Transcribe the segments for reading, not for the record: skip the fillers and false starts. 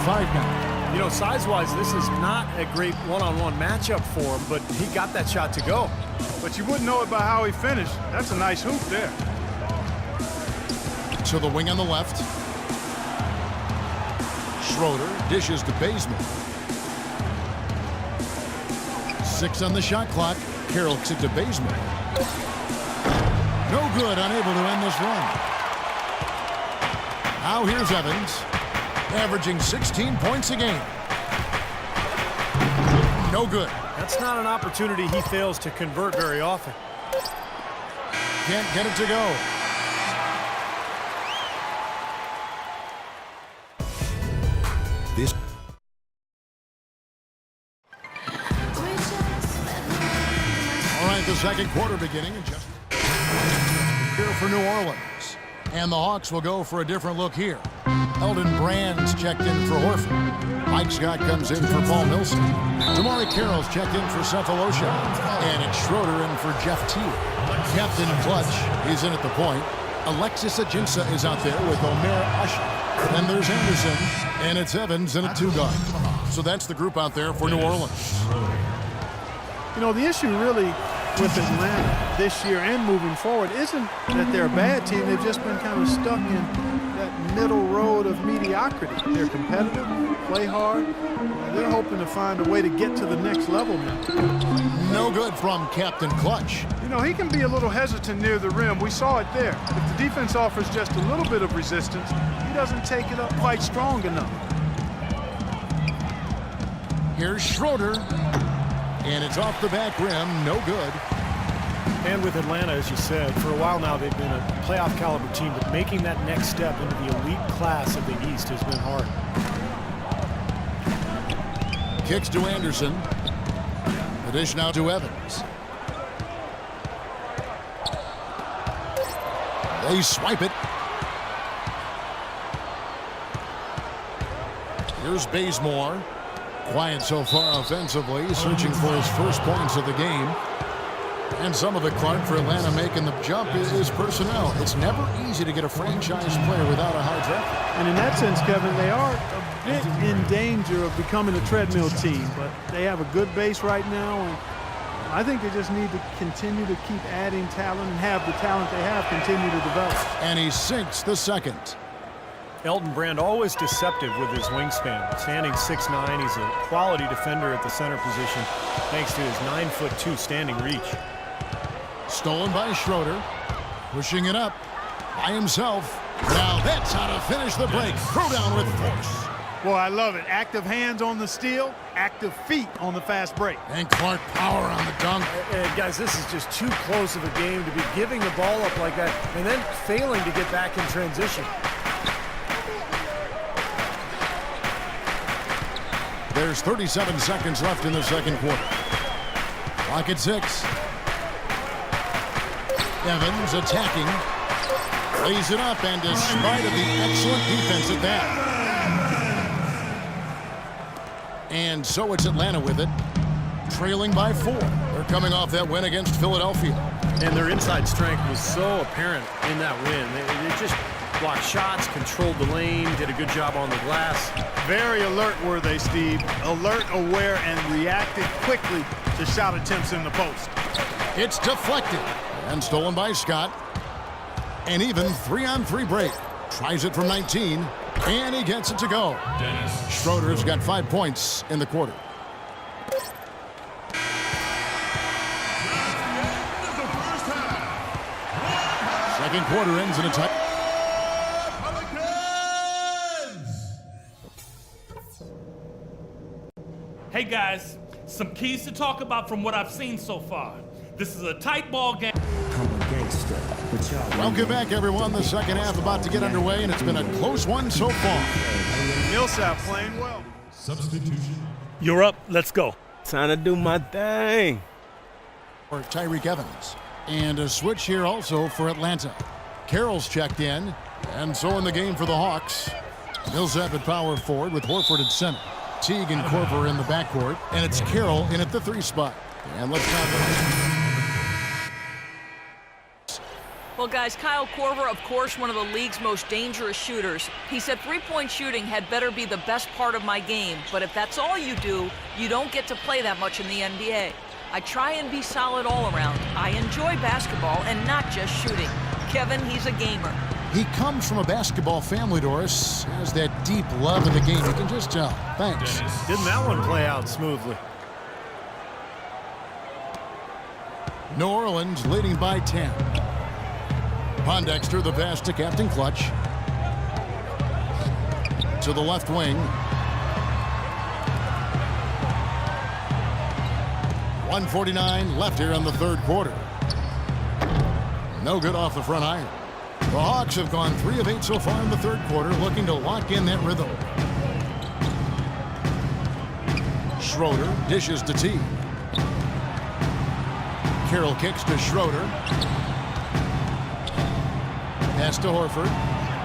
5 now. You know, size-wise, this is not a great one-on-one matchup for him, but he got that shot to go. But you wouldn't know it by how he finished. That's a nice hoop there. To the wing on the left. Schroeder dishes to Bazemore. 6 on the shot clock. Carroll kicks it to Bazemore. No good, unable to end this run. Now here's Evans, averaging 16 points a game. No good. That's not an opportunity he fails to convert very often. Can't get it to go. This all right, the second quarter beginning in just here for New Orleans. And the Hawks will go for a different look here. Eldon Brand's checked in for Horford. Mike Scott comes in for Paul Millsap. Damari Carroll's checked in for Cephalosha. And it's Schroeder in for Jeff Teague. Captain Clutch is in at the point. Alexis Ajinça is out there with Omer Usher. Then there's Anderson, and it's Evans in a 2-guard. So that's the group out there for New Orleans. You know, the issue really with Atlanta this year and moving forward isn't that they're a bad team. They've just been kind of stuck in that middle road of mediocrity. They're competitive, play hard. They're hoping to find a way to get to the next level now. No good from Captain Clutch. You know, he can be a little hesitant near the rim. We saw it there. If the defense offers just a little bit of resistance, he doesn't take it up quite strong enough. Here's Schroeder. And it's off the back rim, no good. And with Atlanta, as you said, for a while now they've been a playoff caliber team, but making that next step into the elite class of the East has been hard. Kicks to Anderson. The dish now to Evans. They swipe it. Here's Bazemore. Quiet so far offensively, searching for his first points of the game. And some of it, Clark, for Atlanta making the jump is personnel. It's never easy to get a franchise player without a high draft. And in that sense, Kevin, they are a bit in danger of becoming a treadmill team, but they have a good base right now, and I think they just need to continue to keep adding talent and have the talent they have continue to develop. And he sinks the second. Elton Brand always deceptive with his wingspan. Standing 6'9", he's a quality defender at the center position thanks to his 9'2" standing reach. Stolen by Schroeder. Pushing it up by himself. Now that's how to finish the break. Throw down with force. Well, I love it. Active hands on the steal, active feet on the fast break. And Clark power on the dunk. Guys, this is just too close of a game to be giving the ball up like that and then failing to get back in transition. There's 37 seconds left in the second quarter. Clock at 6. Evans attacking. Lays it up, and despite of the excellent defense at that. And so it's Atlanta with it. Trailing by 4. They're coming off that win against Philadelphia. And their inside strength was so apparent in that win. They just blocked shots, controlled the lane, did a good job on the glass. Very alert were they, Steve. Alert, aware, and reacted quickly to shot attempts in the post. It's deflected and stolen by Scott. And even 3-on-3 break. Tries it from 19, and he gets it to go. Schroeder's got 5 points in the quarter. Second quarter ends in a tie. Hey guys, some keys to talk about from what I've seen so far. This is a tight ball game. Welcome back, everyone. The second half about to get underway, and it's been a close one so far. Millsap playing well. Substitution. You're up. Let's go. Time to do my thing. For Tyreke Evans. And a switch here also for Atlanta. Carroll's checked in, and so in the game for the Hawks. Millsap at power forward with Horford at center. Teague and Korver in the backcourt, and it's Carroll in at the 3 spot. And let's talk about. Well, Well, guys, Kyle Korver, of course, one of the league's most dangerous shooters. He said three-point shooting had better be the best part of my game, but if that's all you do, you don't get to play that much in the NBA. I try and be solid all around. I enjoy basketball and not just shooting. Kevin, he's a gamer. He comes from a basketball family, Doris. Has that deep love of the game. You can just tell. Thanks. Didn't that one play out smoothly? New Orleans leading by 10. Pondexter, the pass to Captain Clutch. To the left wing. 1:49 left here in the third quarter. No good off the front iron. The Hawks have gone 3 of 8 so far in the third quarter, looking to lock in that rhythm. Schroeder dishes to T. Carroll kicks to Schroeder. Pass to Horford.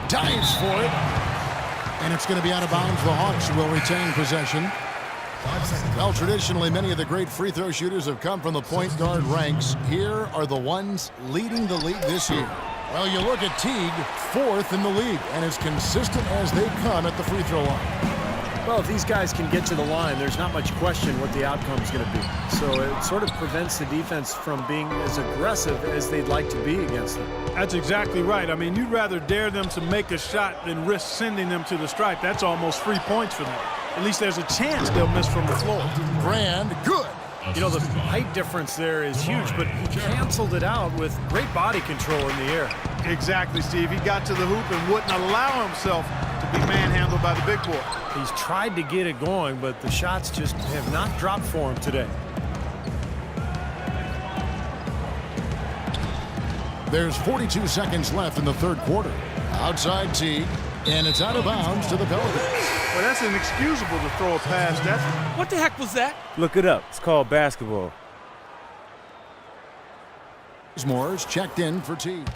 Dives for it. And it's going to be out of bounds. The Hawks will retain possession. Well, traditionally, many of the great free throw shooters have come from the point guard ranks. Here are the ones leading the league this year. Well, you look at Teague, 4th in the league, and as consistent as they come at the free throw line. Well, if these guys can get to the line, there's not much question what the outcome is going to be. So it sort of prevents the defense from being as aggressive as they'd like to be against them. That's exactly right. I mean, you'd rather dare them to make a shot than risk sending them to the stripe. That's almost free points for them. At least there's a chance they'll miss from the floor. Brand, good. You know, the height difference there is huge, but he canceled it out with great body control in the air. Exactly, Steve. He got to the hoop and wouldn't allow himself to be manhandled by the big boy. He's tried to get it going, but the shots just have not dropped for him today. There's 42 seconds left in the third quarter. Outside Teague, and it's out of bounds to the Pelicans. Well, that's inexcusable to throw a pass. That's What the heck was that? Look it up. It's called basketball. Moore's checked in for Teague.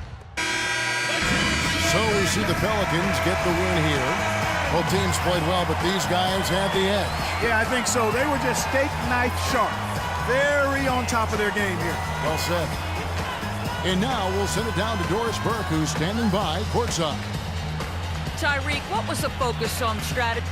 So we see the Pelicans get the win here. Both teams played well, but these guys had the edge. Yeah, I think so. They were just steak knife sharp. Very on top of their game here. Well said. And now we'll send it down to Doris Burke, who's standing by courtside. Tyreek, what was the focus on strategy?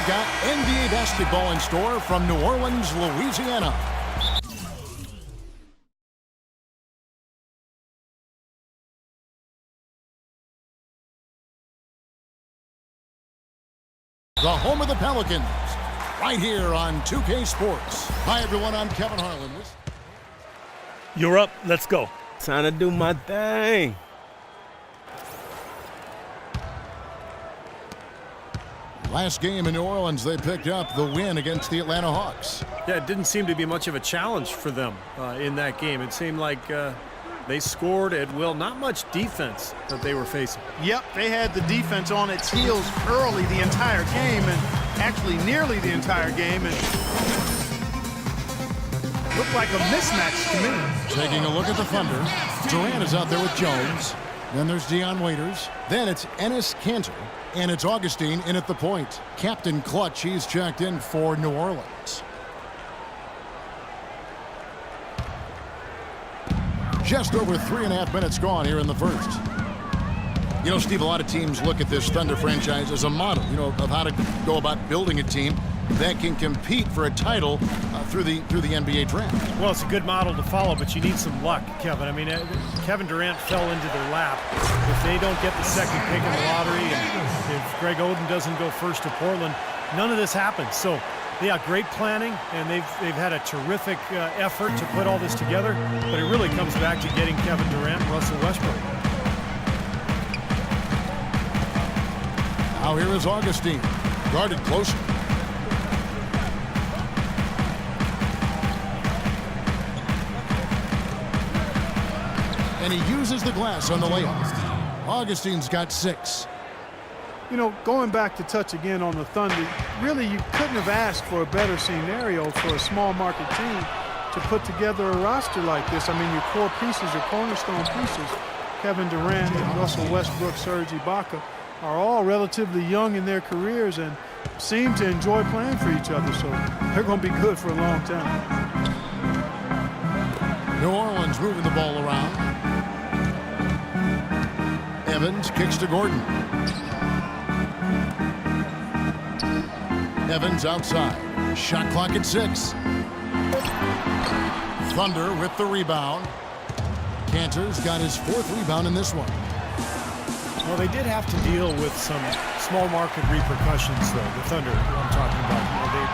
We've got NBA basketball in store from New Orleans, Louisiana. The home of the Pelicans, right here on 2K Sports. Hi, everyone. I'm Kevin Harlan. You're up. Let's go. Time to do my thing. Last game in New Orleans, they picked up the win against the Atlanta Hawks. Yeah, it didn't seem to be much of a challenge for them in that game. It seemed like they scored at will. Not much defense that they were facing. Yep, they had the defense on its heels early the entire game, and actually nearly the entire game, and looked like a mismatch to me. Taking a look at the Thunder, Durant is out there with Jones. Then there's Dion Waiters. Then it's Enes Kanter. And it's Augustine in at the point. Captain Clutch, he's checked in for New Orleans. Just over 3.5 minutes gone here in the first. You know, Steve, a lot of teams look at this Thunder franchise as a model, you know, of how to go about building a team that can compete for a title through the NBA draft. Well, it's a good model to follow, but you need some luck, Kevin. I mean, Kevin Durant fell into their lap. If they don't get the second pick in the lottery, and if Greg Oden doesn't go first to Portland, none of this happens. So, yeah, great planning, and they've had a terrific effort to put all this together, but it really comes back to getting Kevin Durant and Russell Westbrook. Now here is Augustine, guarded closer. And he uses the glass on the layup. Augustine's got 6. You know, going back to touch again on the Thunder, really you couldn't have asked for a better scenario for a small market team to put together a roster like this. I mean, your core pieces, your cornerstone pieces, Kevin Durant, Russell Westbrook, Serge Ibaka, are all relatively young in their careers and seem to enjoy playing for each other. So they're going to be good for a long time. New Orleans moving the ball around. Evans kicks to Gordon. Evans outside. Shot clock at 6. Thunder with the rebound. Kanter's got his 4th rebound in this one. Well, they did have to deal with some small market repercussions, though. The Thunder, I'm talking about. You know, they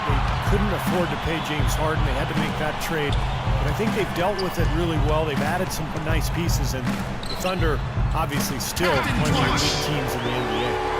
couldn't afford to pay James Harden. They had to make that trade. But I think they've dealt with it really well. They've added some nice pieces, and the Thunder obviously still one of the elite teams in the NBA.